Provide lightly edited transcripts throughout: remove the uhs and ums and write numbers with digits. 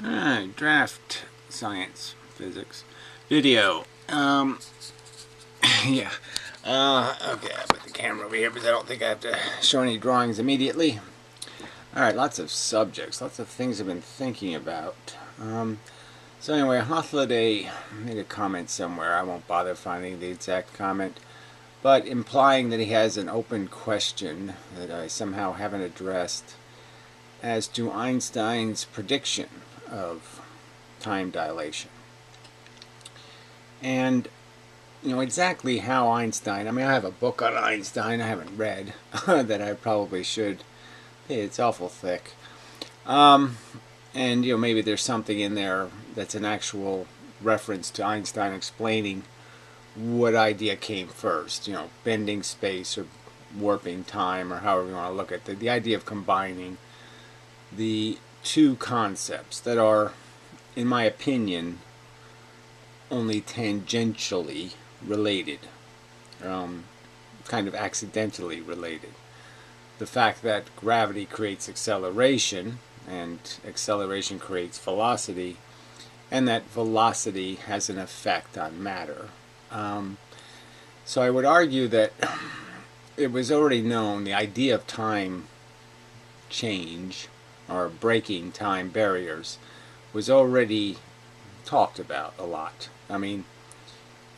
Alright, draft science, physics, video. Yeah. Okay, I put the camera over here because I don't think I have to show any drawings immediately. Alright, lots of subjects, lots of things I've been thinking about. So anyway, Holiday made a comment somewhere. I won't bother finding the exact comment, but implying that he has an open question that I somehow haven't addressed as to Einstein's prediction of time dilation. And, exactly how Einstein, I have a book on Einstein I haven't read that I probably should. It's awful thick. And, maybe there's something in there that's an actual reference to Einstein explaining what idea came first, bending space or warping time, or however you want to look at it. The idea of combining the two concepts that are, in my opinion, only tangentially related, kind of accidentally related. The fact that gravity creates acceleration, and acceleration creates velocity, and that velocity has an effect on matter. So I would argue that it was already known, the idea of time change, or breaking time barriers, was already talked about a lot.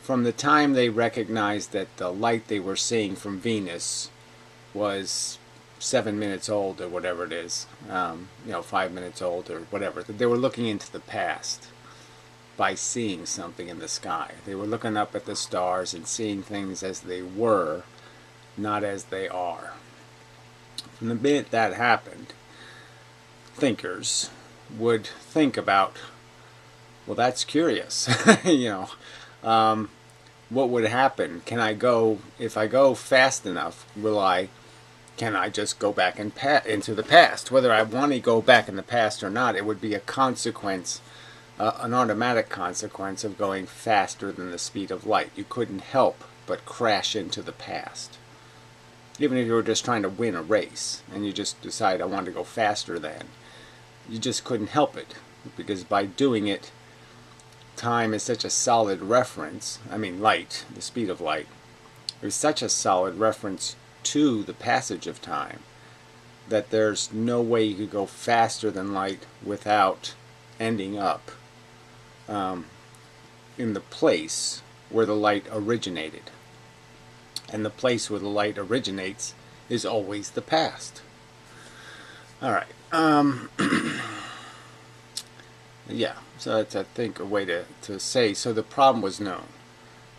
From the time they recognized that the light they were seeing from Venus was 7 minutes old, or whatever it is, 5 minutes old, or whatever, they were looking into the past by seeing something in the sky. They were looking up at the stars and seeing things as they were, not as they are. From the minute that happened, thinkers would think about, well, that's curious. What would happen? Can I go, if I go fast enough, can I just go back into the past? Whether I want to go back in the past or not, it would be a consequence, an automatic consequence of going faster than the speed of light. You couldn't help but crash into the past. Even if you were just trying to win a race and you just decide I want to go faster than, you just couldn't help it, because by doing it, time is such a solid reference, light, the speed of light, is such a solid reference to the passage of time that there's no way you could go faster than light without ending up in the place where the light originated. And the place where the light originates is always the past. Alright. Yeah, so that's, I think, a way to say, so the problem was known.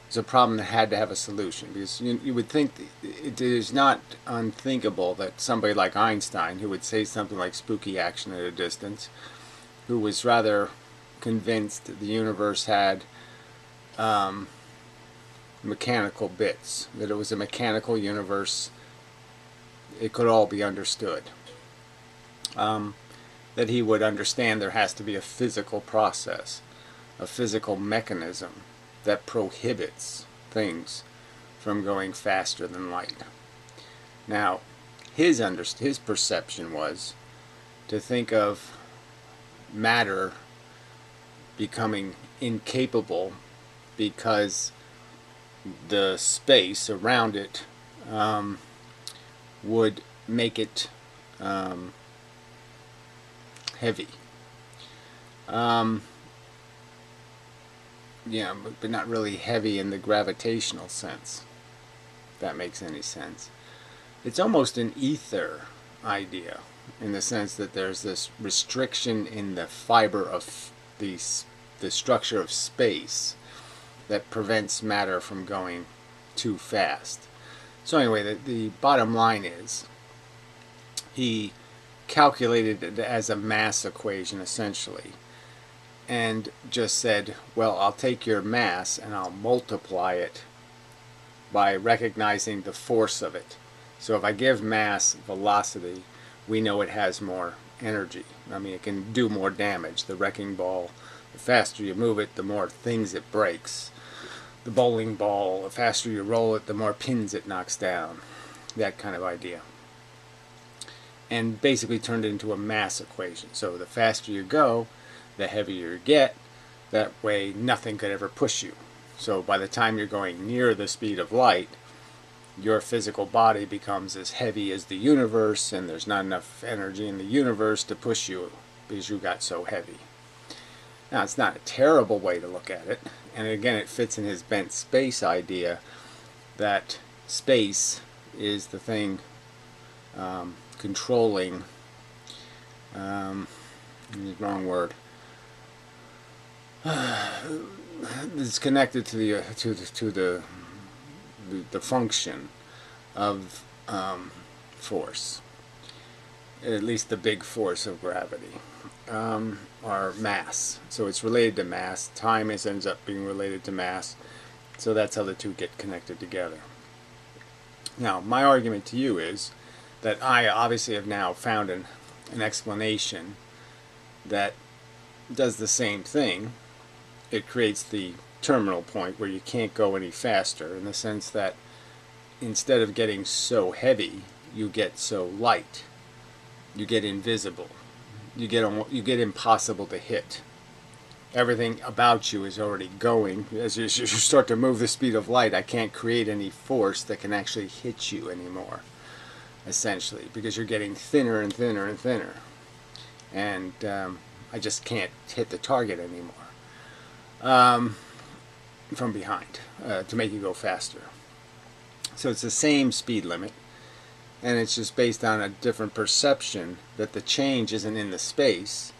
It's a problem that had to have a solution, because you would think it is not unthinkable that somebody like Einstein, who would say something like spooky action at a distance, who was rather convinced that the universe had mechanical bits, that it was a mechanical universe, it could all be understood. That he would understand there has to be a physical process, a physical mechanism that prohibits things from going faster than light. Now, his perception was to think of matter becoming incapable because the space around it would make it heavy. Yeah, but not really heavy in the gravitational sense, if that makes any sense. It's almost an ether idea, in the sense that there's this restriction in the fiber of the structure of space that prevents matter from going too fast. So anyway, the bottom line is, he calculated it as a mass equation, essentially, and just said, well, I'll take your mass and I'll multiply it by recognizing the force of it. So if I give mass velocity, we know it has more energy. It can do more damage. The wrecking ball, the faster you move it, the more things it breaks. The bowling ball, the faster you roll it, the more pins it knocks down. That kind of idea. And basically turned it into a mass equation. So the faster you go, the heavier you get. That way nothing could ever push you. So by the time you're going near the speed of light, your physical body becomes as heavy as the universe, and there's not enough energy in the universe to push you because you got so heavy. Now, it's not a terrible way to look at it, and again, it fits in his bent space idea that space is the thing controlling, wrong word, it's connected to the function of force, at least the big force of gravity, or mass. So it's related to mass. Time ends up being related to mass. So that's how the two get connected together. Now, my argument to you is that I obviously have now found an explanation that does the same thing. It creates the terminal point where you can't go any faster, in the sense that instead of getting so heavy, you get so light. You get invisible. You get impossible to hit. Everything about you is already going. As you start to move the speed of light, I can't create any force that can actually hit you anymore, essentially, because you're getting thinner and thinner and thinner. And I just can't hit the target anymore from behind to make you go faster. So it's the same speed limit, and it's just based on a different perception that the change isn't in the space,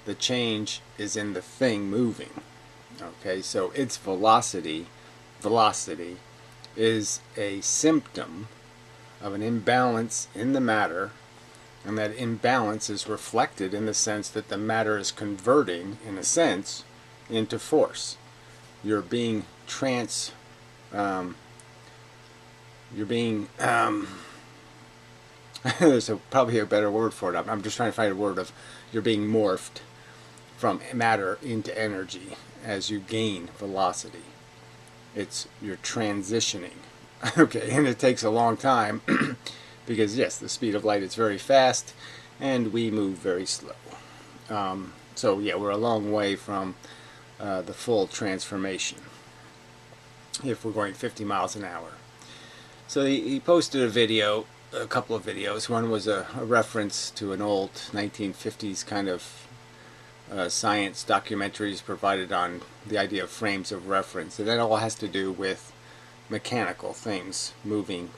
the change is in the thing moving. Okay, so its velocity is a symptom of an imbalance in the matter, and that imbalance is reflected in the sense that the matter is converting, in a sense, into force. You're being there's probably a better word for it. I'm just trying to find a word of, you're being morphed from matter into energy as you gain velocity. You're transitioning. Okay, and it takes a long time because yes, the speed of light is very fast and we move very slow. So yeah, we're a long way from the full transformation if we're going 50 miles an hour. So he posted a couple of videos. One was a reference to an old 1950s kind of science documentaries provided on the idea of frames of reference, and that all has to do with mechanical things moving,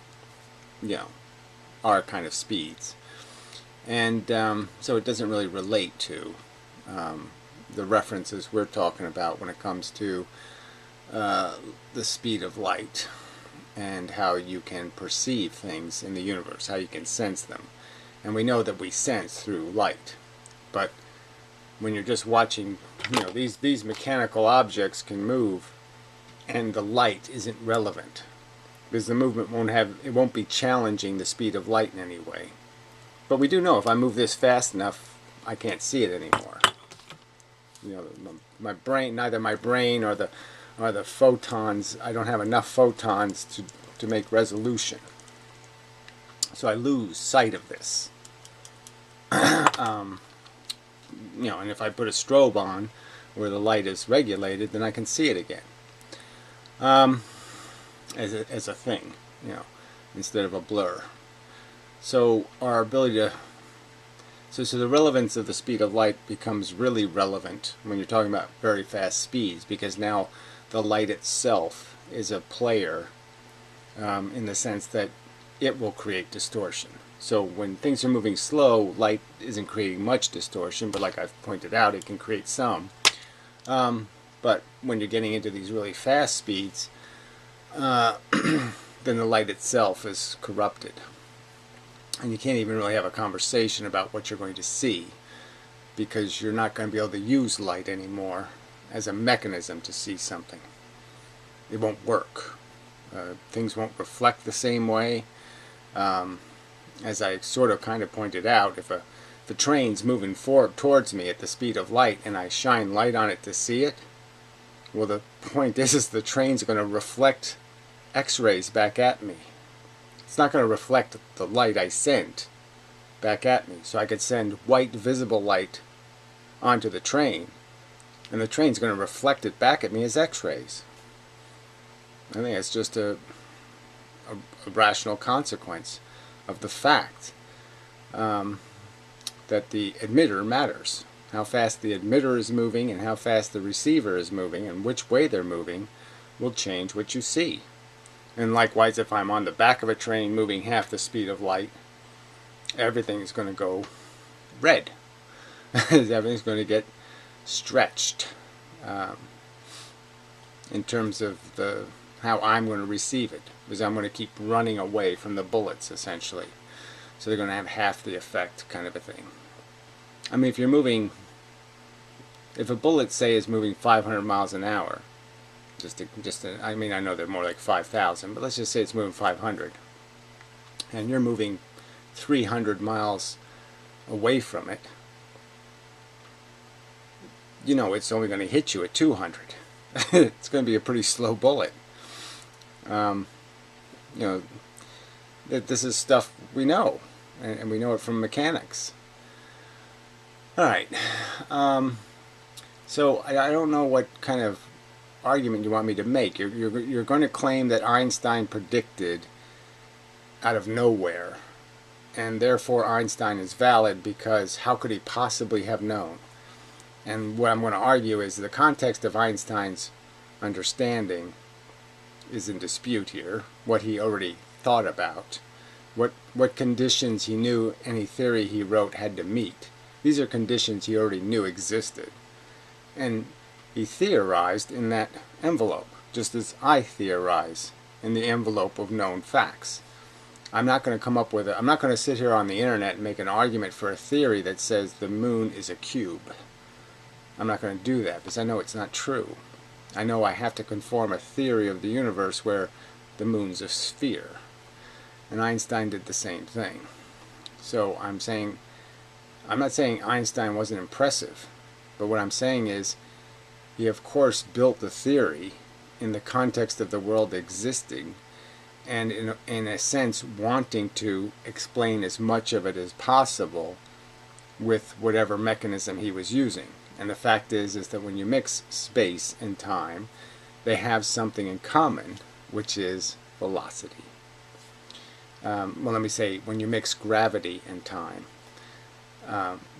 our kind of speeds. And so it doesn't really relate to the references we're talking about when it comes to the speed of light and how you can perceive things in the universe, how you can sense them. And we know that we sense through light, but when you're just watching, these mechanical objects can move and the light isn't relevant because the movement won't be challenging the speed of light in any way. But we do know if I move this fast enough, I can't see it anymore. My brain, neither my brain or the photons, I don't have enough photons to make resolution. So I lose sight of this. And if I put a strobe on where the light is regulated, then I can see it again. As a thing, instead of a blur. So our ability to So the relevance of the speed of light becomes really relevant when you're talking about very fast speeds, because now the light itself is a player in the sense that it will create distortion. So when things are moving slow, light isn't creating much distortion, but like I've pointed out, it can create some. But when you're getting into these really fast speeds, then the light itself is corrupted. And you can't even really have a conversation about what you're going to see, because you're not going to be able to use light anymore as a mechanism to see something. It won't work. Things won't reflect the same way. As I sort of kind of pointed out, if the train's moving forward towards me at the speed of light and I shine light on it to see it, well, the point is the train's going to reflect X-rays back at me. It's not going to reflect the light I sent back at me. So I could send white visible light onto the train, and the train's going to reflect it back at me as X-rays. I think it's just a rational consequence of the fact that the emitter matters. How fast the emitter is moving and how fast the receiver is moving and which way they're moving will change what you see. And likewise, if I'm on the back of a train moving half the speed of light, everything is going to go red. Everything's going to get stretched in terms of how I'm going to receive it, because I'm going to keep running away from the bullets, essentially. So they're going to have half the effect, kind of a thing. I mean, if a bullet, say, is moving 500 miles an hour, I mean, I know they're more like 5,000, but let's just say it's moving 500, and you're moving 300 miles away from it, you know it's only going to hit you at 200. It's going to be a pretty slow bullet. You know, this is stuff we know, and we know it from mechanics. Alright, so I don't know what kind of argument you want me to make. You're going to claim that Einstein predicted out of nowhere, and therefore Einstein is valid because how could he possibly have known? And what I'm going to argue is the context of Einstein's understanding is in dispute here. What he already thought about, what conditions he knew any theory he wrote had to meet. These are conditions he already knew existed, and he theorized in that envelope, just as I theorize in the envelope of known facts. I'm not going to come up with I'm not going to sit here on the internet and make an argument for a theory that says the moon is a cube. I'm not going to do that because I know it's not true. I know I have to conform a theory of the universe where the moon's a sphere. And Einstein did the same thing. So I'm not saying Einstein wasn't impressive, but what I'm saying is he of course built the theory in the context of the world existing, and in a sense wanting to explain as much of it as possible with whatever mechanism he was using. And the fact is that when you mix space and time, they have something in common, which is velocity. Well, let me say, when you mix gravity and time,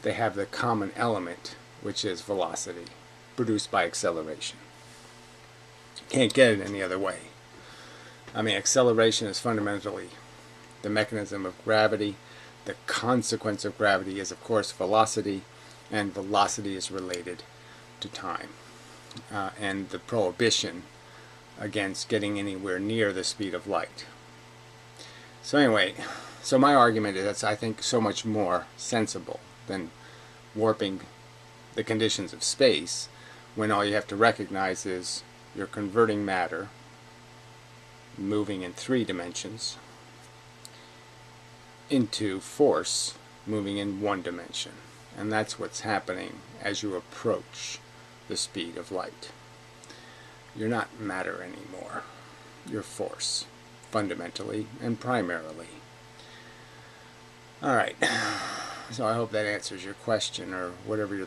they have the common element, which is velocity, produced by acceleration. Can't get it any other way. I mean, acceleration is fundamentally the mechanism of gravity. The consequence of gravity is, of course, velocity, and velocity is related to time. And the prohibition against getting anywhere near the speed of light. So anyway, so my argument is that's, I think, so much more sensible than warping the conditions of space, when all you have to recognize is you're converting matter, moving in 3 dimensions, into force, moving in 1 dimension. And that's what's happening as you approach the speed of light. You're not matter anymore. You're force, fundamentally and primarily. Alright, so I hope that answers your question, or whatever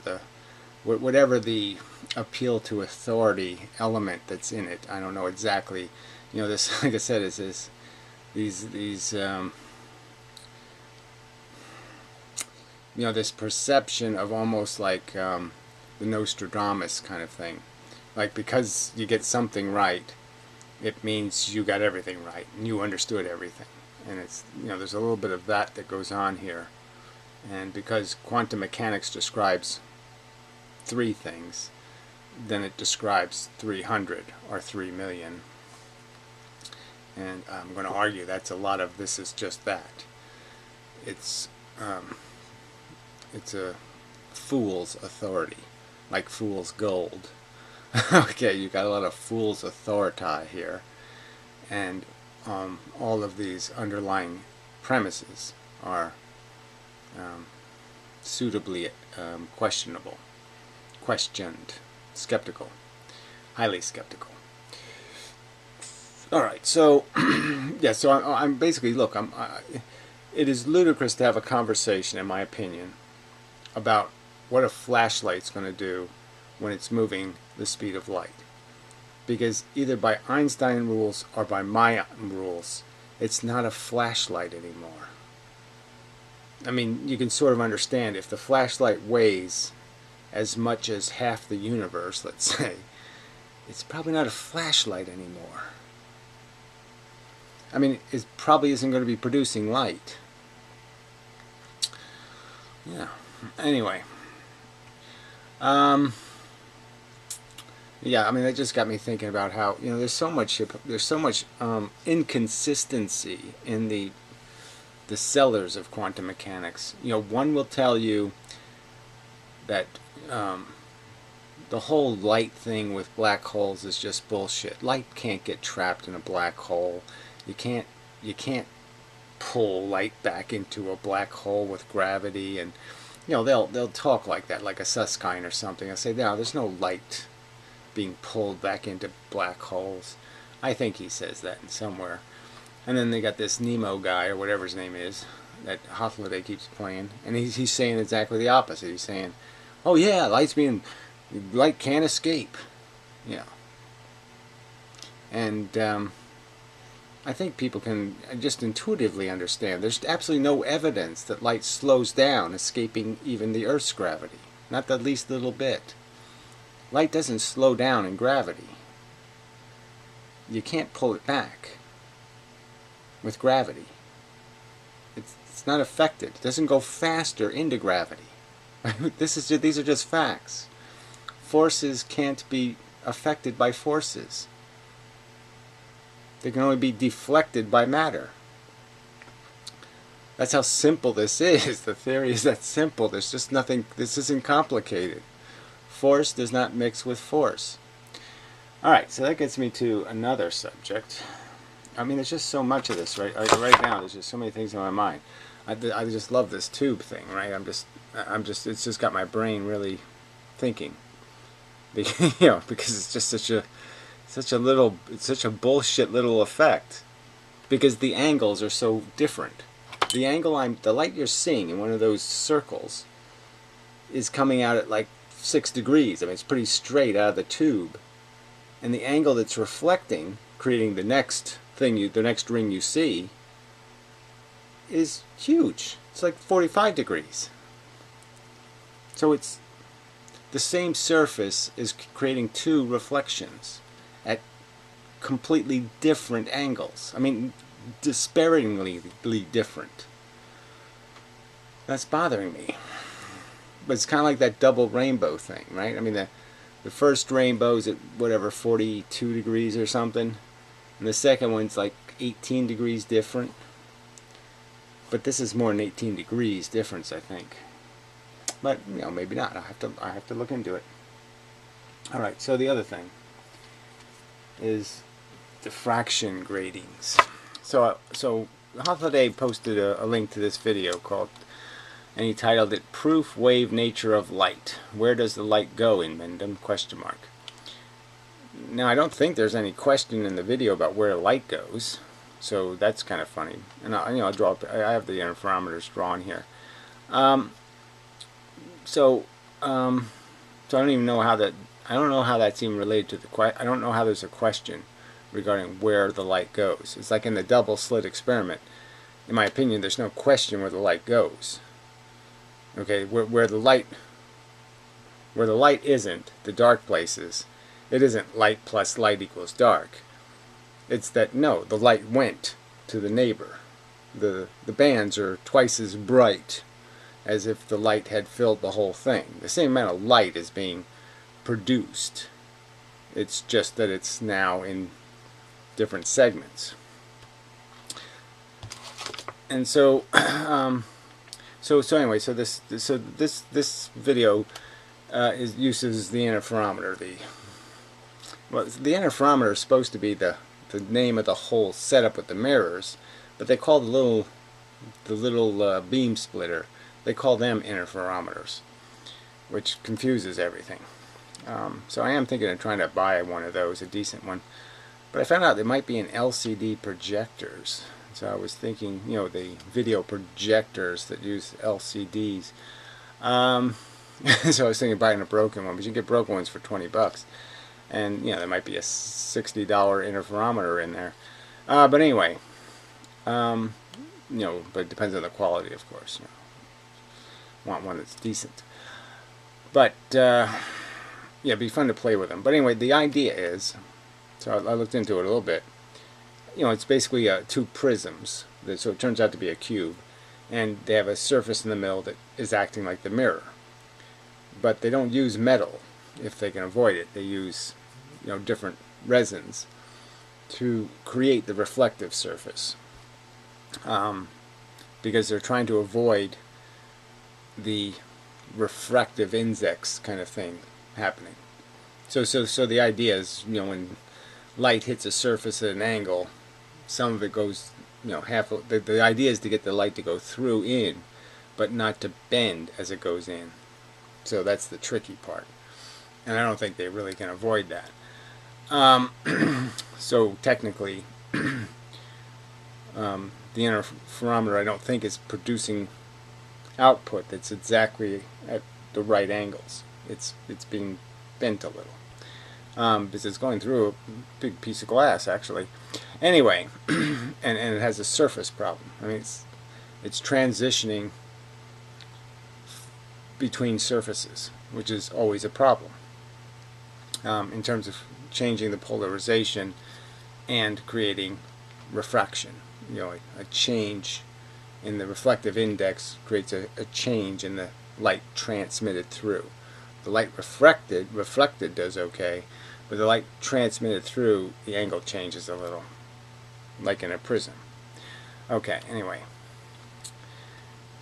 the appeal to authority element that's in it. I don't know exactly. You know, this, like I said, is these you know, this perception of almost like the Nostradamus kind of thing. Like, because you get something right, it means you got everything right and you understood everything. And it's, you know, there's a little bit of that goes on here. And because quantum mechanics describes 3 things, then it describes 300 or 3 million. And I'm going to argue that's a lot of this is just that. It's a fool's authority, like fool's gold. Okay, you got a lot of fool's authority here, and all of these underlying premises are suitably questioned, skeptical, highly skeptical. All right, so yeah, so I'm basically, look, it is ludicrous to have a conversation, in my opinion, about what a flashlight's going to do when it's moving the speed of light. Because either by Einstein rules or by my rules, it's not a flashlight anymore. I mean, you can sort of understand if the flashlight weighs as much as half the universe, let's say, it's probably not a flashlight anymore. I mean, it probably isn't going to be producing light. Yeah. Anyway. Yeah, I mean, that just got me thinking about how, you know, there's so much inconsistency in the sellers of quantum mechanics. You know, one will tell you that the whole light thing with black holes is just bullshit. Light can't get trapped in a black hole. You can't pull light back into a black hole with gravity, and you know, they'll talk like that, like a Susskind or something. They'll say, no, there's no light being pulled back into black holes. I think he says that somewhere. And then they got this Nemo guy, or whatever his name is, that Holiday keeps playing, and he's saying exactly the opposite. He's saying, oh yeah, light can't escape. Yeah. And I think people can just intuitively understand. There's absolutely no evidence that light slows down, escaping even the Earth's gravity. Not the least little bit. Light doesn't slow down in gravity. You can't pull it back with gravity. It's not affected. It doesn't go faster into gravity. These are just facts. Forces can't be affected by forces. They can only be deflected by matter. That's how simple this is. The theory is that simple. There's just nothing, this isn't complicated. Force does not mix with force. Alright, so that gets me to another subject. I mean, there's just so much of this right now. There's just so many things in my mind. I just love this tube thing, right? It's just got my brain really thinking. You know, because it's just such a bullshit little effect. Because the angles are so different. The light you're seeing in one of those circles is coming out at like 6 degrees. I mean, it's pretty straight out of the tube. And the angle that's reflecting, creating the next thing, the next ring you see, is huge. It's like 45 degrees. So it's the same surface is creating two reflections at completely different angles. I mean, disparagingly different. That's bothering me. But it's kind of like that double rainbow thing, right? I mean, the first rainbow is at whatever, 42 degrees or something, and the second one's like 18 degrees different. But this is more than 18 degrees difference, I think. But you know, maybe not. I have to look into it. All right. So the other thing is diffraction gratings. So Holiday posted a link to this video called, and he titled it "Proof Wave Nature of Light. Where does the light go in Mendham?" ? Now, I don't think there's any question in the video about where light goes, so that's kind of funny. And I have the interferometers drawn here. So I don't even know how that. I don't know how that's even related to the question. I don't know how there's a question regarding where the light goes. It's like in the double slit experiment. In my opinion, there's no question where the light goes. Okay, where the light isn't, the dark places, it isn't light plus light equals dark. It's that, no, the light went to the neighbor. The bands are twice as bright as if the light had filled the whole thing. The same amount of light is being produced. It's just that it's now in different segments. And so anyway, this video uses the interferometer. The interferometer is supposed to be the name of the whole setup with the mirrors, but they call the little beam splitter, they call them interferometers, which confuses everything. So I am thinking of trying to buy one of those, a decent one, but I found out they might be in LCD projectors. So I was thinking, you know, the video projectors that use LCDs. So I was thinking of buying a broken one, but you can get broken ones for 20 bucks. And, you know, there might be a $60 interferometer in there. But anyway, you know, but it depends on the quality, of course. You know, want one that's decent. But, yeah, it'd be fun to play with them. But anyway, the idea is, so I looked into it a little bit. You know, it's basically two prisms. So it turns out to be a cube. And they have a surface in the middle that is acting like the mirror. But they don't use metal if they can avoid it. They use, you know, different resins to create the reflective surface, because they're trying to avoid the refractive index kind of thing happening. So the idea is, you know, when light hits a surface at an angle, some of it goes, you know, half. The idea is to get the light to go through in, but not to bend as it goes in. So that's the tricky part, and I don't think they really can avoid that. So technically, the interferometer, I don't think, is producing output that's exactly at the right angles. It's being bent a little, because it's going through a big piece of glass, actually. Anyway, and it has a surface problem. I mean, it's transitioning between surfaces, which is always a problem in terms of changing the polarization and creating refraction. You know, a change in the reflective index creates a change in the light transmitted through. The light reflected does okay, but the light transmitted through, the angle changes a little, like in a prism. Okay, anyway.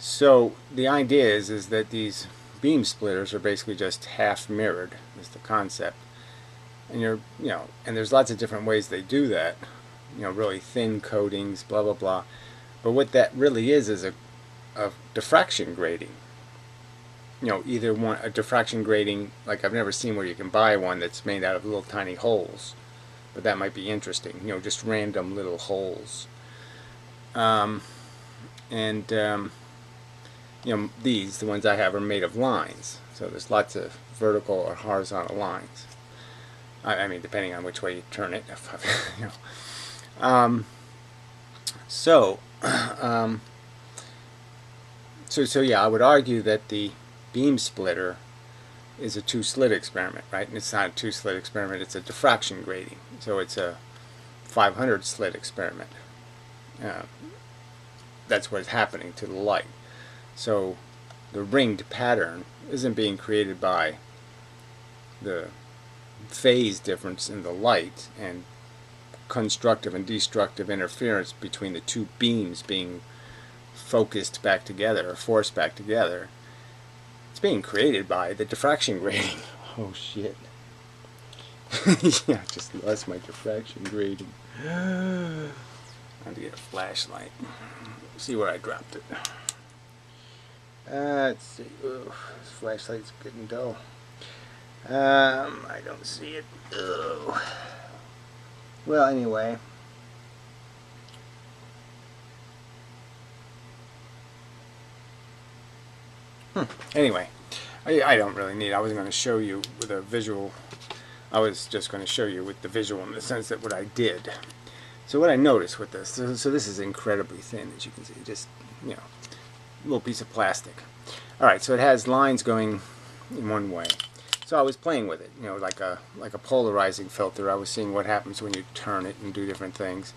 So the idea is that these beam splitters are basically just half mirrored, is the concept. And and there's lots of different ways they do that. You know, really thin coatings, blah blah blah. But what that really is a diffraction grating. You know, either a diffraction grating, like I've never seen where you can buy one that's made out of little tiny holes, but that might be interesting. You know, just random little holes. You know, the ones I have, are made of lines. So there's lots of vertical or horizontal lines. I mean, depending on which way you turn it. You know. So yeah, I would argue that the beam splitter is a two-slit experiment, right? And it's not a two-slit experiment, it's a diffraction grating. So it's a 500 slit experiment. That's what's happening to the light. So the ringed pattern isn't being created by the phase difference in the light and constructive and destructive interference between the two beams being focused back together or forced back together. It's being created by the diffraction grating. Oh shit. Yeah, I just lost my diffraction grating. I have to get a flashlight. See where I dropped it. Let's see. Ooh, this flashlight's getting dull. I don't see it. Ooh. Well, anyway. Anyway, I don't really need it. I wasn't going to show you with a visual. I was just going to show you with the visual in the sense that what I did. So what I noticed with this, so this is incredibly thin, as you can see, just, you know, a little piece of plastic. Alright, so it has lines going in one way. So I was playing with it, you know, like a polarizing filter. I was seeing what happens when you turn it and do different things.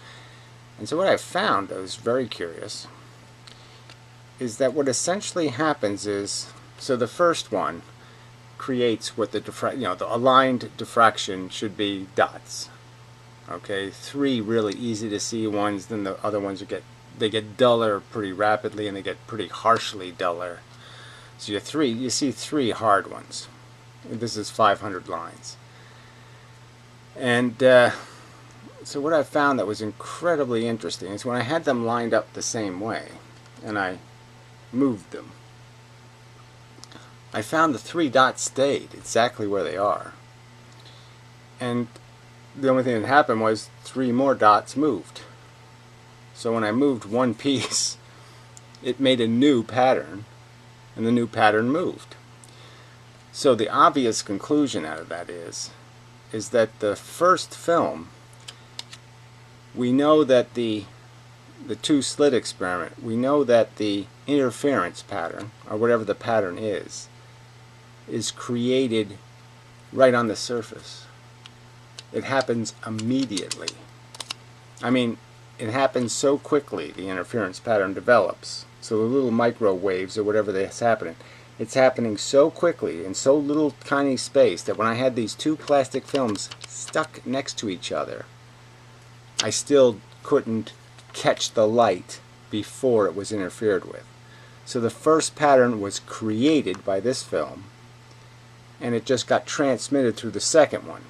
And so what I found, I was very curious, is that what essentially happens is, so the first one creates what the the aligned diffraction should be dots. Okay, 3 really easy to see ones, then the other ones they get duller pretty rapidly, and they get pretty harshly duller. So you see 3 hard ones. This is 500 lines. And so what I found that was incredibly interesting is when I had them lined up the same way and I moved them, I found the 3 dots stayed exactly where they are. And the only thing that happened was 3 more dots moved. So when I moved one piece, it made a new pattern, and the new pattern moved. So the obvious conclusion out of that is that the first film, we know that the two-slit experiment, we know that the interference pattern, or whatever the pattern is created right on the surface. It happens immediately. I mean, it happens so quickly, the interference pattern develops. So the little microwaves or whatever that's happening, it's happening so quickly in so little tiny space that when I had these two plastic films stuck next to each other, I still couldn't catch the light before it was interfered with. So the first pattern was created by this film, and it just got transmitted through the second one.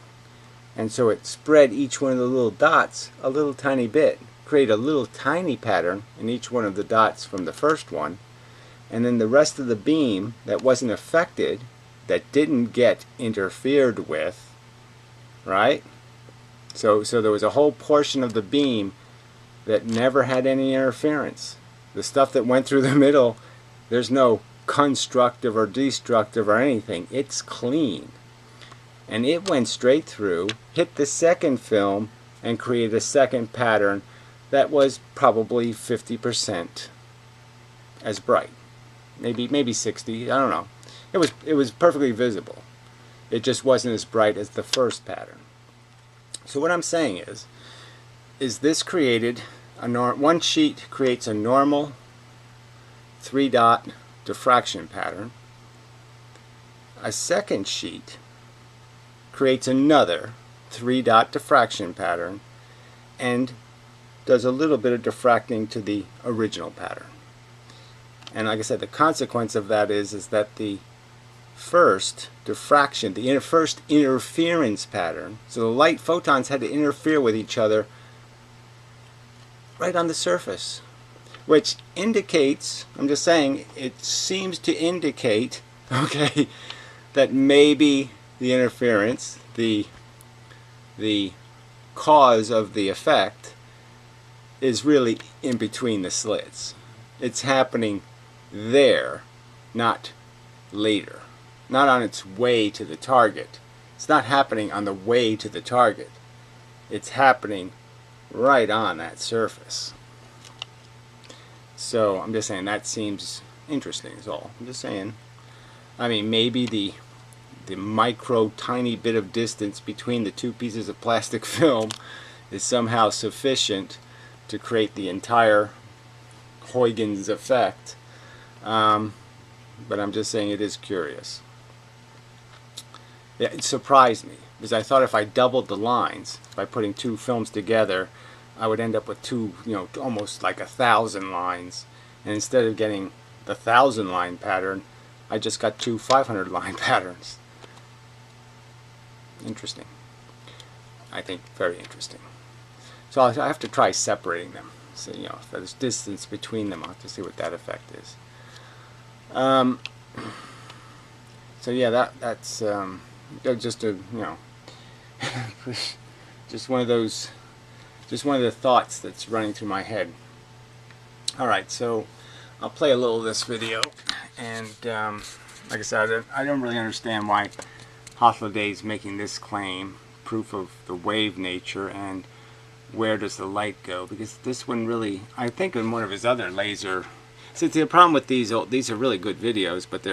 And so it spread each one of the little dots a little tiny bit, create a little tiny pattern in each one of the dots from the first one, and then the rest of the beam that wasn't affected, that didn't get interfered with, right? So there was a whole portion of the beam that never had any interference. The stuff that went through the middle, there's no constructive or destructive or anything. It's clean. And it went straight through, hit the second film, and created a second pattern that was probably 50% as bright. Maybe 60, I don't know. It was perfectly visible. It just wasn't as bright as the first pattern. So what I'm saying is this created one sheet creates a normal 3-dot diffraction pattern. A second sheet creates another 3-dot diffraction pattern and does a little bit of diffracting to the original pattern. And like I said, the consequence of that is that the first diffraction, the first interference pattern, so the light photons had to interfere with each other right on the surface, which indicates, I'm just saying, it seems to indicate, okay, that maybe the interference, the cause of the effect, is really in between the slits. It's happening there, not later, not on its way to the target. It's not happening on the way to the target. It's happening right on that surface. So I'm just saying that seems interesting is all. I'm just saying, I mean, maybe the micro tiny bit of distance between the two pieces of plastic film is somehow sufficient to create the entire Huygens effect. But I'm just saying it is curious. It surprised me because I thought if I doubled the lines by putting two films together, I would end up with two, almost like 1,000 lines. And instead of getting the 1,000 line pattern, I just got two 500 line patterns. Interesting. I think very interesting. So I have to try separating them. So if there's distance between them, I'll have to see what that effect is. So yeah, that's just a just one of the thoughts that's running through my head. All right, so I'll play a little of this video, and like I said, I don't really understand why Hothloday is making this claim, proof of the wave nature, and where does the light go? Because this one really, I think in one of his other laser. See, the problem with these are really good videos, but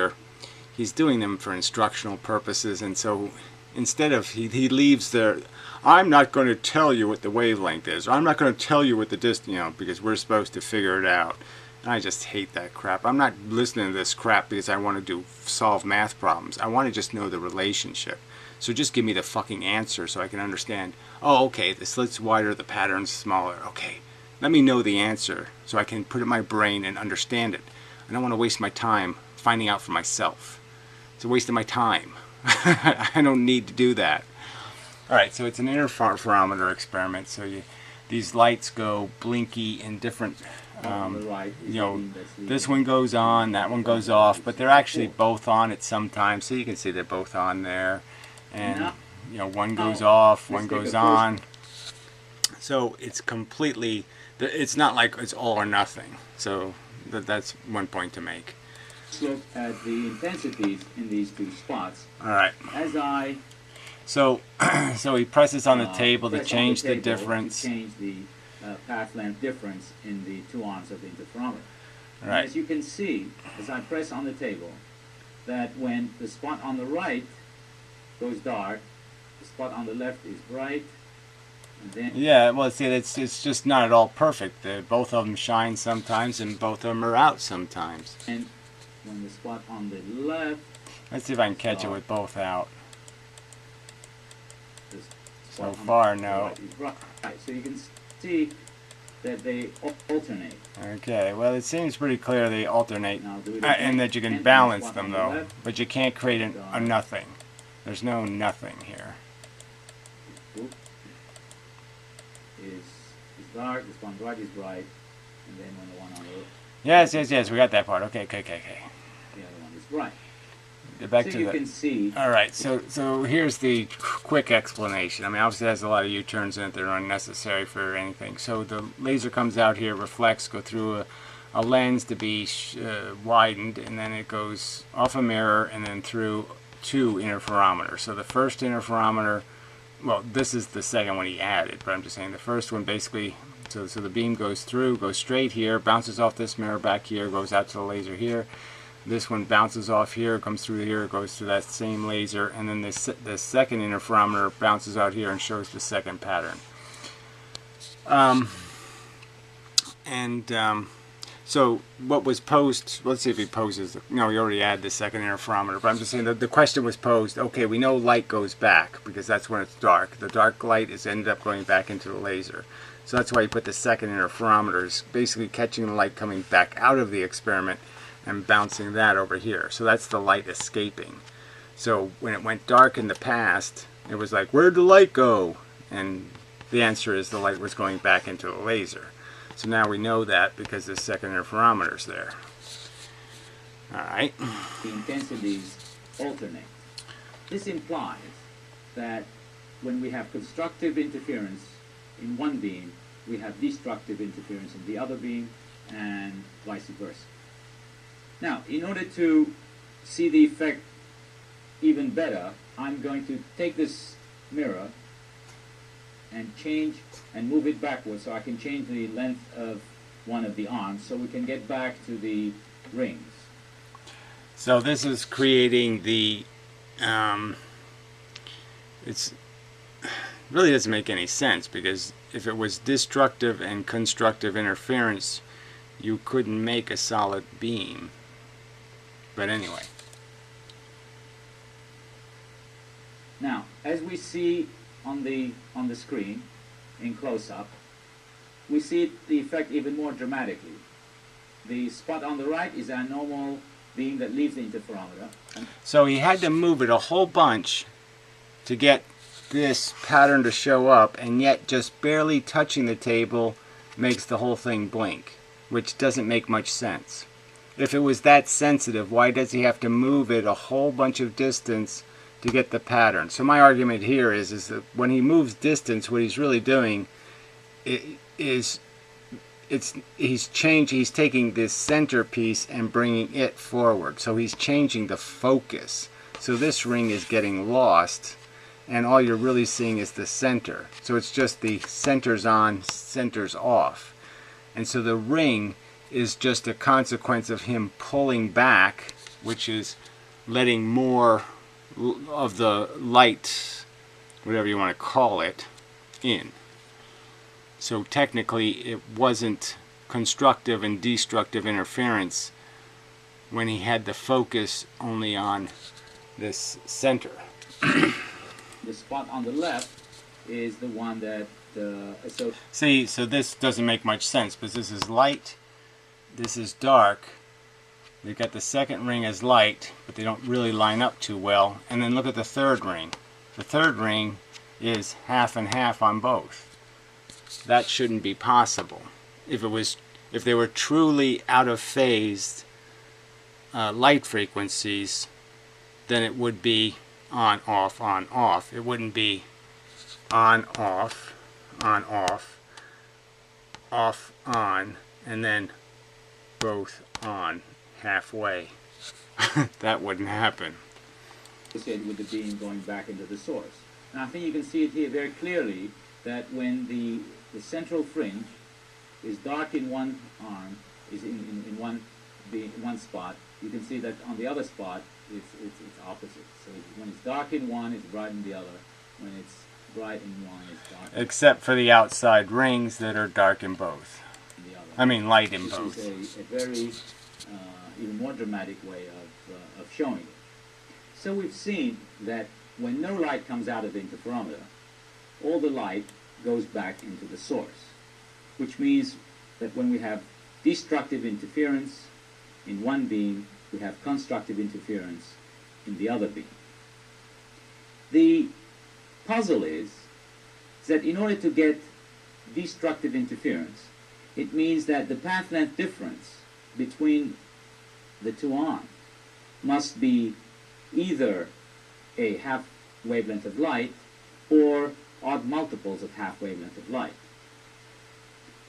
he's doing them for instructional purposes, and so instead of he leaves there, I'm not going to tell you what the wavelength is, or I'm not going to tell you what the distance, because we're supposed to figure it out. And I just hate that crap. I'm not listening to this crap because I want to solve math problems. I want to just know the relationship. So just give me the fucking answer so I can understand. Oh, okay, the slit's wider, the pattern's smaller. Okay, let me know the answer so I can put it in my brain and understand it. I don't want to waste my time finding out for myself. It's a waste of my time. I don't need to do that. Alright, so it's an interferometer experiment. So these lights go blinky in different, this one goes on, that one goes off, but they're actually both on at some time. So you can see they're both on there. And one goes off, one goes on. So it's completely, it's not like it's all or nothing. So that's one point to make. look at the intensities in these two spots. All right. As I so he presses on the table to change the difference. To change the path length difference in the two arms of the interferometer. All right. And as you can see, as I press on the table, that when the spot on the right goes dark, the spot on the left is bright. And then yeah, well, see, it's just not at all perfect. Both of them shine sometimes, and both of them are out sometimes. And when the spot on the left, let's see if I can catch it with both out. So far, no. Right. So you can see that they alternate. Okay, well, it seems pretty clear they alternate, and that you can and balance them, the though. left, but you can't create a nothing. There's no nothing here. Is dark, the spot on the right is bright, and then when the one on the left. Yes, we got that part. Okay. The other one is bright. Get back so to you can see. All right, so here's the quick explanation. I mean, obviously it has a lot of U-turns in it that are unnecessary for anything. So the laser comes out here, reflects, go through a lens to be widened, and then it goes off a mirror and then through two interferometers. So the first interferometer, well, this is the second one he added, but I'm just saying the first one basically, so the beam goes through, goes straight here, bounces off this mirror back here, goes out to the laser here. This one bounces off here, comes through here, goes through that same laser, and then the second interferometer bounces out here and shows the second pattern. So what was posed, let's see if he poses, no, he already had the second interferometer, but I'm just saying that the question was posed, okay, we know light goes back, because that's when it's dark. The dark light is ended up going back into the laser. So that's why you put the second interferometer, is basically catching the light coming back out of the experiment and bouncing that over here. So that's the light escaping. So when it went dark in the past, it was like, where'd the light go? And the answer is the light was going back into the laser. So now we know that because the second interferometer is there. All right. The intensities alternate. This implies that when we have constructive interference in one beam, we have destructive interference in the other beam, and vice versa. Now, in order to see the effect even better, I'm going to take this mirror and change and move it backwards so I can change the length of one of the arms so we can get back to the rings. So this is creating the, it's really doesn't make any sense, because if it was destructive and constructive interference, you couldn't make a solid beam. But anyway. Now, as we see on the screen in close-up, we see the effect even more dramatically. The spot on the right is our normal beam that leaves the interferometer. So he had to move it a whole bunch to get this pattern to show up, and yet just barely touching the table makes the whole thing blink, which doesn't make much sense. If it was that sensitive, why does he have to move it a whole bunch of distance to get the pattern? So my argument here is that when he moves distance, what he's really doing is he's taking this centerpiece and bringing it forward. So he's changing the focus. So this ring is getting lost, and all you're really seeing is the center. So it's just the centers on, centers off. And so the ring is just a consequence of him pulling back, which is letting more of the light, whatever you want to call it, in. So technically it wasn't constructive and destructive interference when he had the focus only on this center. The spot on the left is the one that see, so this doesn't make much sense, because this is light, this is dark. We've got the second ring as light, but they don't really line up too well. And then look at the third ring. The third ring is half and half on both. That shouldn't be possible. If they were truly out of phase light frequencies, then it would be on, off, on, off. It wouldn't be on, off, off, on, and then both on halfway. that wouldn't happen. Associated with the beam going back into the source. And I think you can see it here very clearly that when the central fringe is dark in one arm, is in one spot, you can see that on the other spot it's opposite. So when it's dark in one, it's bright in the other. When it's bright in one, it's dark. Except for the outside rings that are dark in both. In the other. I mean, light in both. This is a very even more dramatic way of showing it. So we've seen that when no light comes out of the interferometer, all the light goes back into the source, which means that when we have destructive interference in one beam, we have constructive interference in the other beam. The puzzle is that in order to get destructive interference, it means that the path length difference between the two arms must be either a half wavelength of light or odd multiples of half wavelength of light.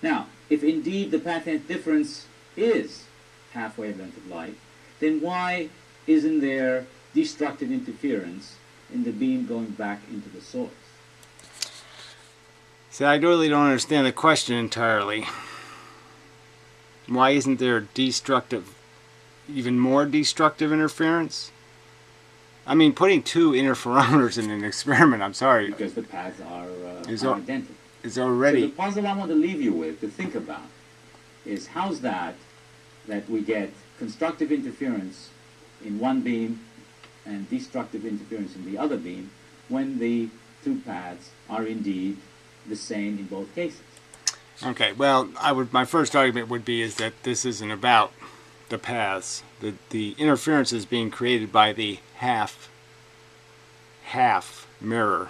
Now, if indeed the path length difference is half wavelength of light, then why isn't there destructive interference in the beam going back into the source? See, I really don't understand the question entirely. Why isn't there destructive, even more destructive interference? I mean, putting two interferometers in an experiment, I'm sorry. Because the paths are identical. Is already... So the puzzle I want to leave you with, to think about, is how's that we get constructive interference in one beam and destructive interference in the other beam when the two paths are indeed the same in both cases? Okay, well, my first argument would be is that this isn't about the paths. The interference is being created by the half mirror.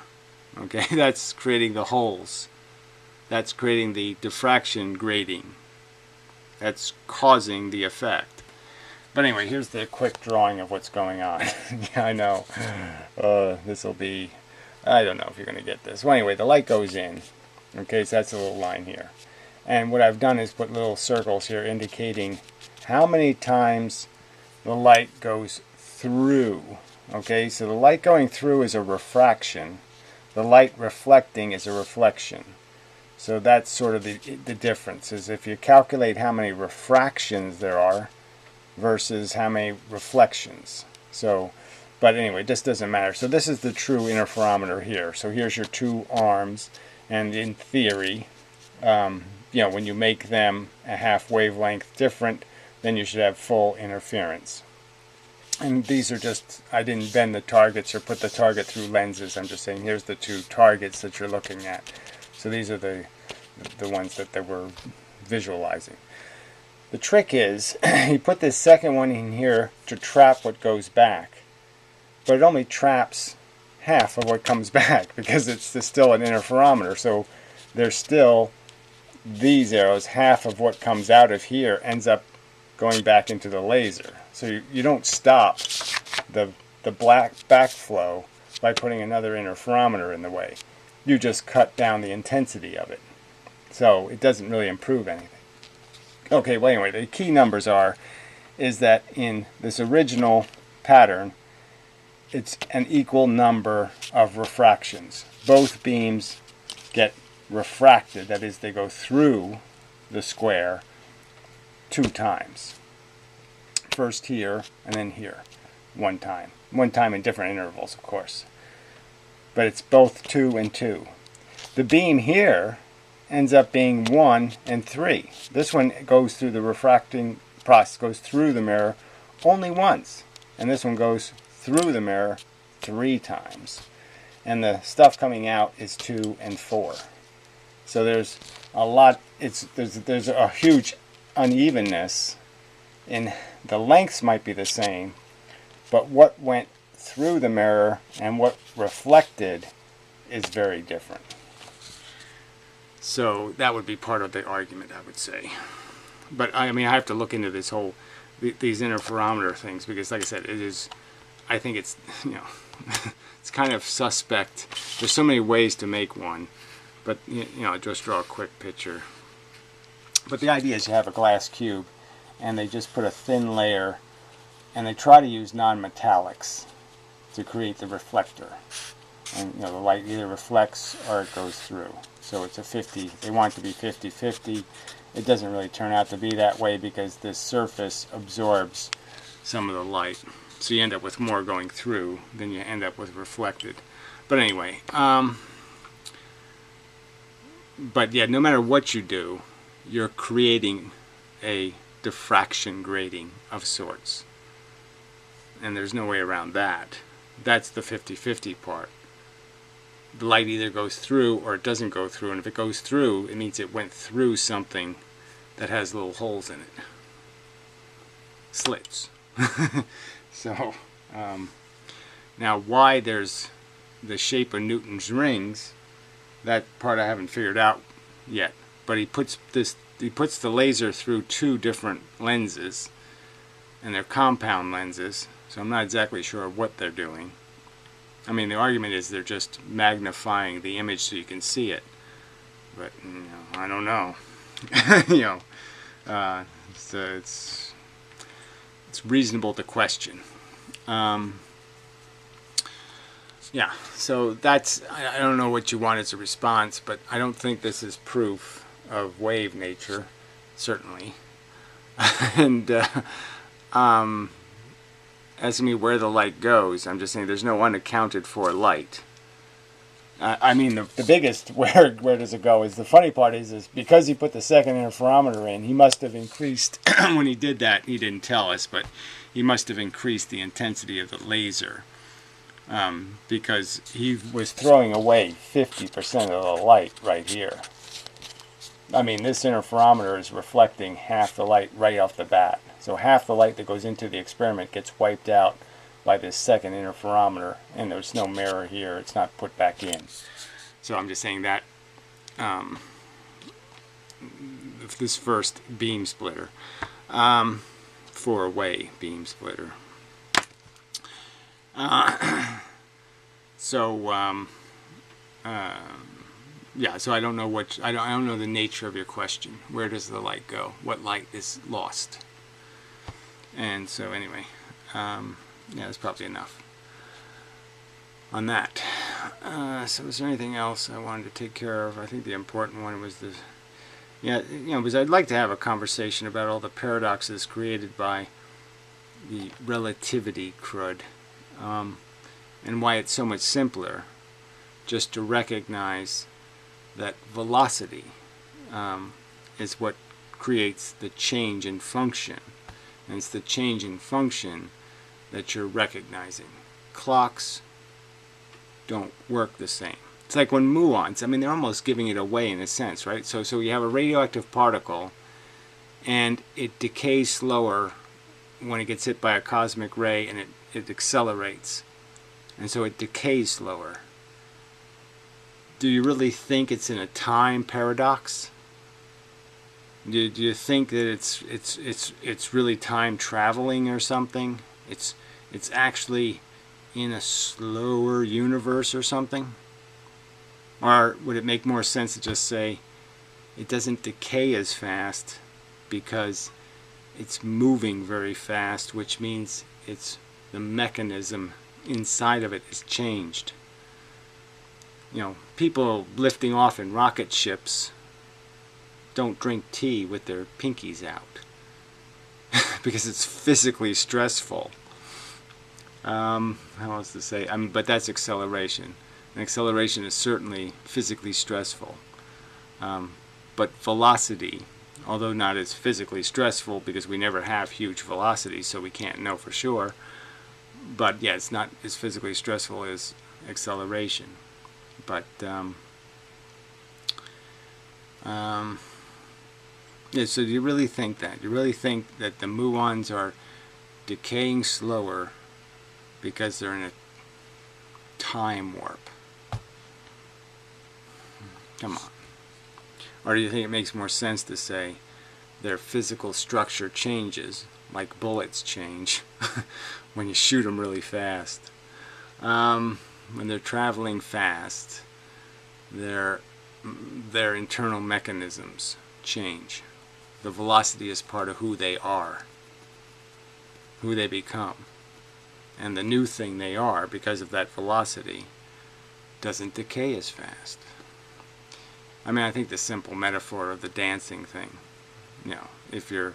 Okay, that's creating the holes. That's creating the diffraction grating. That's causing the effect. But anyway, here's the quick drawing of what's going on. Yeah, I know. This will be... I don't know if you're going to get this. Well, anyway, the light goes in. Okay, so that's a little line here. And what I've done is put little circles here indicating how many times the light goes through. Okay, so the light going through is a refraction. The light reflecting is a reflection. So that's sort of the difference, is if you calculate how many refractions there are versus how many reflections. So, but anyway, this doesn't matter. So this is the true interferometer here. So here's your two arms, and in theory, you know, when you make them a half wavelength different, then you should have full interference. And these are just, I didn't bend the targets or put the target through lenses. I'm just saying here's the two targets that you're looking at. So these are the ones that they were visualizing. The trick is, you put this second one in here to trap what goes back. But it only traps half of what comes back because it's still an interferometer. So there's still these arrows, half of what comes out of here ends up going back into the laser. So you don't stop the black backflow by putting another interferometer in the way. You just cut down the intensity of it. So it doesn't really improve anything. Okay, well anyway, the key numbers is that in this original pattern, it's an equal number of refractions. Both beams get refracted, that is, they go through the square 2 times. First here, and then here, 1 time. 1 time in different intervals, of course. But it's both 2 and 2. The beam here ends up being 1 and 3. This one goes through the refracting process, goes through the mirror only once. And this one goes through the mirror 3 times. And the stuff coming out is 2 and 4. So there's a lot, there's a huge unevenness in the lengths might be the same, but what went through the mirror and what reflected is very different. So that would be part of the argument, I would say. But I mean, I have to look into this whole, these interferometer things, because like I said, it is, I think it's, you know, it's kind of suspect. There's so many ways to make one, but you know, just draw a quick picture. But the idea is you have a glass cube, and they just put a thin layer and they try to use non-metallics to create the reflector. And the light either reflects or it goes through. So it's a 50, they want it to be 50-50. It doesn't really turn out to be that way because this surface absorbs some of the light. So you end up with more going through than you end up with reflected. But anyway, but yeah, no matter what you do, you're creating a diffraction grating of sorts. And there's no way around that. That's the 50-50 part. The light either goes through or it doesn't go through, and if it goes through, it means it went through something that has little holes in it. Slits. So, now why there's the shape of Newton's rings, that part I haven't figured out yet. But he puts the laser through two different lenses, and they're compound lenses, so I'm not exactly sure what they're doing. I mean, the argument is they're just magnifying the image so you can see it, but I don't know. So it's reasonable to question. Yeah, so that's, I don't know what you want as a response, but I don't think this is proof of wave nature, certainly. And asking me where the light goes, I'm just saying there's no unaccounted for light. I mean, the biggest where does it go is, the funny part is because he put the second interferometer in, he must have increased, when he did that, he didn't tell us, but he must have increased the intensity of the laser. Because he was throwing away 50% of the light right here. I mean, this interferometer is reflecting half the light right off the bat. So half the light that goes into the experiment gets wiped out by this second interferometer, and there's no mirror here. It's not put back in. So I'm just saying that this first beam splitter, 4-way beam splitter. Yeah, so I don't know I don't know the nature of your question. Where does the light go? What light is lost? And so anyway, yeah, that's probably enough on that. So is there anything else I wanted to take care of? I think the important one was the, because I'd like to have a conversation about all the paradoxes created by the relativity crud, and why it's so much simpler just to recognize that velocity is what creates the change in function. And it's the change in function that you're recognizing. Clocks don't work the same. It's like when muons, I mean, they're almost giving it away in a sense, right? So you have a radioactive particle, and it decays slower when it gets hit by a cosmic ray, and it accelerates. And so it decays slower. Do you really think it's in a time paradox? Do you think that it's really time traveling or something? It's actually in a slower universe or something? Or would it make more sense to just say it doesn't decay as fast because it's moving very fast, which means it's the mechanism inside of it is changed. People lifting off in rocket ships don't drink tea with their pinkies out because it's physically stressful. How else to say? But that's acceleration. And acceleration is certainly physically stressful. But velocity, although not as physically stressful because we never have huge velocities, so we can't know for sure. But yeah, it's not as physically stressful as acceleration. But yeah, so do you really think that? Do you really think that the muons are decaying slower because they're in a time warp? Come on. Or do you think it makes more sense to say their physical structure changes, like bullets change, when you shoot them really fast? When they're traveling fast, their internal mechanisms change. The velocity is part of who they are. who they become. And the new thing they are, because of that velocity, doesn't decay as fast. I mean, I think the simple metaphor of the dancing thing, you know, if you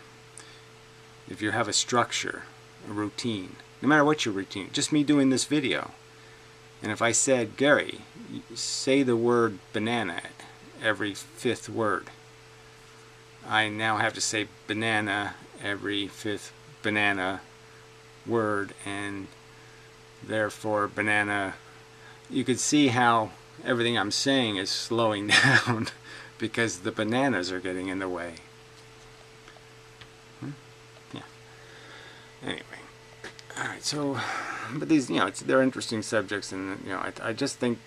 have a structure, a routine, no matter what your routine, just me doing this video, and if I said, Gary, say the word banana every fifth word, I now have to say banana every fifth banana word, and therefore banana, you could see how everything I'm saying is slowing down because the bananas are getting in the way. Yeah. Anyway. Alright, so, but these, you know, they're interesting subjects, and, you know, I just think,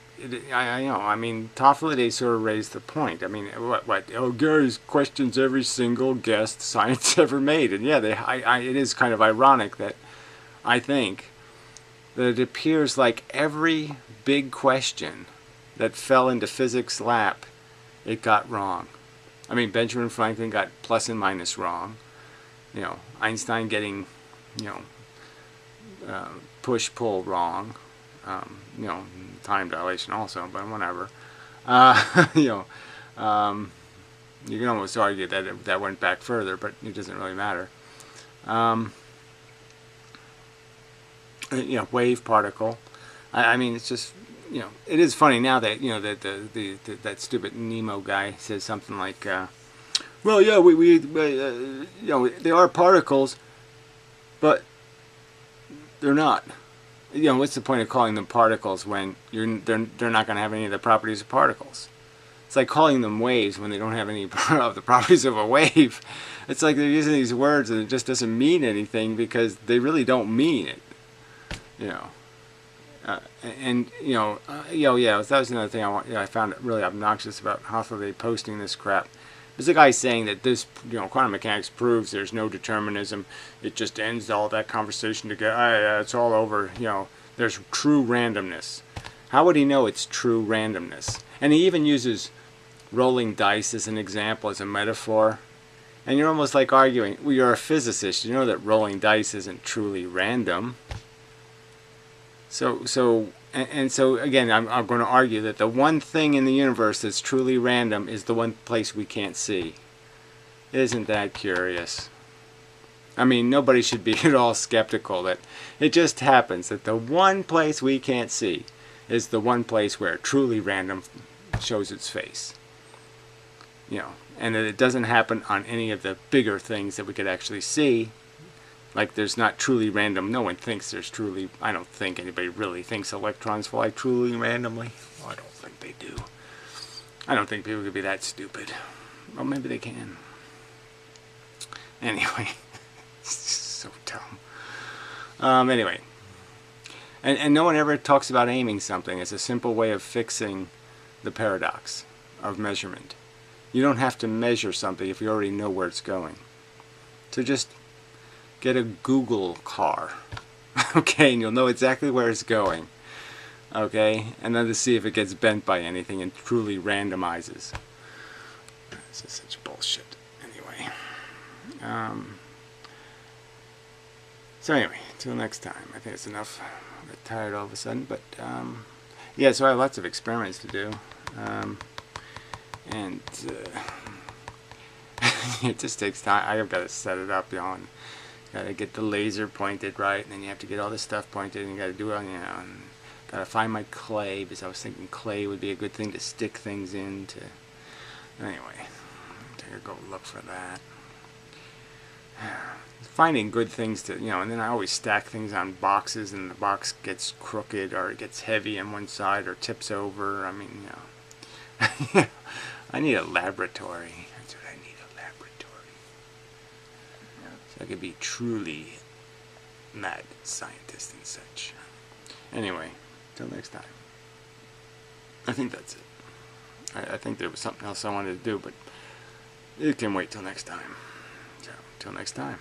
I mean, Toffoliday sort of raised the point. I mean, oh, Gary's questions every single guest science ever made. And yeah, it is kind of ironic that I think that it appears like every big question that fell into physics' lap, it got wrong. I mean, Benjamin Franklin got plus and minus wrong. You know, Einstein getting, you know, push-pull wrong. You know, time dilation also, but whatever. You know, you can almost argue that that went back further, but it doesn't really matter. You know, wave, particle. I mean, it's just, you know, it is funny now that, you know, that that stupid Nemo guy says something like, well, yeah, you know, they are particles, but they're not. You know, what's the point of calling them particles when they're not going to have any of the properties of particles? It's like calling them waves when they don't have any of the properties of a wave. It's like they're using these words and it just doesn't mean anything because they really don't mean it. You know, and you know, yeah, that was another thing I found it really obnoxious about Toffoliday posting this crap. There's a guy saying that this, you know, quantum mechanics proves there's no determinism. It just ends all that conversation together. It's all over. You know, there's true randomness. How would he know it's true randomness? And he even uses rolling dice as an example, as a metaphor. And you're almost like arguing, well, you're a physicist. You know that rolling dice isn't truly random. So again, I'm going to argue that the one thing in the universe that's truly random is the one place we can't see. Isn't that curious? I mean, nobody should be at all skeptical that it just happens that the one place we can't see is the one place where truly random shows its face. You know, and that it doesn't happen on any of the bigger things that we could actually see. Like there's not truly random. No one thinks there's truly, I don't think anybody really thinks electrons fly truly randomly. Well, I don't think they do. I don't think people could be that stupid. Well, maybe they can. Anyway, it's so dumb. Anyway, and no one ever talks about aiming something as a simple way of fixing the paradox of measurement. You don't have to measure something if you already know where it's going. So just get a Google car, okay, and you'll know exactly where it's going, okay, and then to see if it gets bent by anything and truly randomizes. This is such bullshit. Anyway, so anyway, till next time. I think it's enough. I got tired all of a sudden, but yeah, so I have lots of experiments to do, and it just takes time. I've got to set it up, you know, and gotta get the laser pointed right, and then you have to get all this stuff pointed, and you gotta do it, you know, and gotta find my clay, because I was thinking clay would be a good thing to stick things into. Anyway, I gotta go look for that. Finding good things to, you know, and then I always stack things on boxes, and the box gets crooked, or it gets heavy on one side, or tips over. I mean, you know, I need a laboratory. That's what I need, a laboratory. So I could be truly mad scientist and such. Anyway, till next time. I think that's it. I think there was something else I wanted to do, but it can wait till next time. So, till next time.